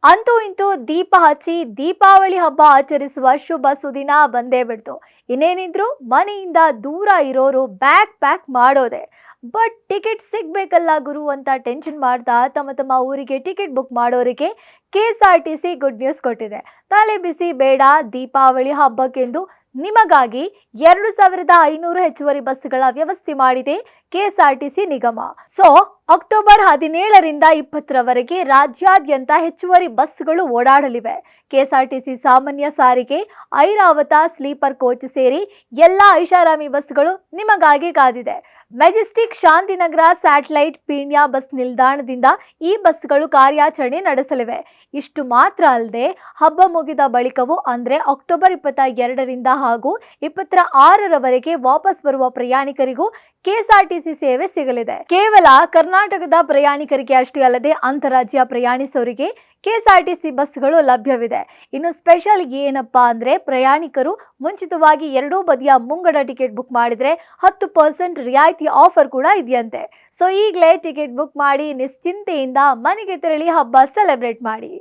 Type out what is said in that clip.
ಅಂತೂ ಇಂತೂ ದೀಪ ಹಚ್ಚಿ ದೀಪಾವಳಿ ಹಬ್ಬ ಆಚರಿಸುವ ಶುಭ ಸುದಿನ ಬಂದೇ ಬಿಡ್ತು. ಇನ್ನೇನಿದ್ರು ಮನೆಯಿಂದ ದೂರ ಇರೋರು ಬ್ಯಾಗ್ ಪ್ಯಾಕ್ ಮಾಡೋದೆ. ಬಟ್ ಟಿಕೆಟ್ ಸಿಗ್ಬೇಕಲ್ಲ ಗುರು ಅಂತ ಟೆನ್ಷನ್ ಮಾಡ್ತಾ ತಮ್ಮ ಊರಿಗೆ ಟಿಕೆಟ್ ಬುಕ್ ಮಾಡೋರಿಗೆ KSRTC ಗುಡ್ ನ್ಯೂಸ್ ಕೊಟ್ಟಿದೆ. ತಲೆ ಬಿಸಿ ಬೇಡ, ದೀಪಾವಳಿ ಹಬ್ಬಕ್ಕೆಂದು ನಿಮಗಾಗಿ 2500 ಹೆಚ್ಚುವರಿ ಬಸ್ಗಳ ವ್ಯವಸ್ಥೆ ಮಾಡಿದೆ KSRTC ನಿಗಮ. ಸೊ ಅಕ್ಟೋಬರ್ 17ರಿಂದ 20ರವರೆಗೆ ರಾಜ್ಯಾದ್ಯಂತ ಹೆಚ್ಚುವರಿ ಬಸ್ಗಳು ಓಡಾಡಲಿವೆ. KSRTC ಸಾಮಾನ್ಯ ಸಾರಿಗೆ, ಐರಾವತ ಸ್ಲೀಪರ್ ಕೋಚ್ ಸೇರಿ ಎಲ್ಲಾ ಐಷಾರಾಮಿ ಬಸ್ಗಳು ನಿಮಗಾಗಿ ಕಾದಿದೆ. Majestic, Shantinagar, satellite, Peenya bus ನಿಲ್ದಾಣದಿಂದ ಈ ಬಸ್ಗಳು ಕಾರ್ಯಾಚರಣೆ ನಡೆಸಲಿವೆ. ಇಷ್ಟು ಮಾತ್ರ ಅಲ್ಲದೆ ಹಬ್ಬ ಮುಗಿದ ಬಳಿಕವೂ ಅಂದ್ರೆ ಅಕ್ಟೋಬರ್ 22ರಿಂದ ಹಾಗೂ 26ರವರೆಗೆ ವಾಪಸ್ ಬರುವ ಪ್ರಯಾಣಿಕರಿಗೂ KSRTC ಸೇವೆ ಸಿಗಲಿದೆ. ಕೇವಲ ಕರ್ನಾಟಕದ ಪ್ರಯಾಣಿಕರಿಗೆ ಅಷ್ಟೇ ಅಲ್ಲದೆ ಅಂತಾರಾಜ್ಯ ಪ್ರಯಾಣಿಸೋರಿಗೆ KSRTC ಬಸ್ಗಳು ಲಭ್ಯವಿದೆ. ಇನ್ನು ಸ್ಪೆಷಲ್ ಏನಪ್ಪಾ ಅಂದ್ರೆ ಪ್ರಯಾಣಿಕರು ಮುಂಚಿತವಾಗಿ ಎರಡೂ ಬದಿಯ ಮುಂಗಡ ಟಿಕೆಟ್ ಬುಕ್ ಮಾಡಿದ್ರೆ 10% ರಿಯಾಯಿತಿ ಆಫರ್ ಕೂಡ ಇದೆಯಂತೆ. ಸೊ ಈಗಲೇ ಟಿಕೆಟ್ ಬುಕ್ ಮಾಡಿ ನಿಶ್ಚಿಂತೆಯಿಂದ ಮನೆಗೆ ತೆರಳಿ ಹಬ್ಬ ಸೆಲೆಬ್ರೇಟ್ ಮಾಡಿ.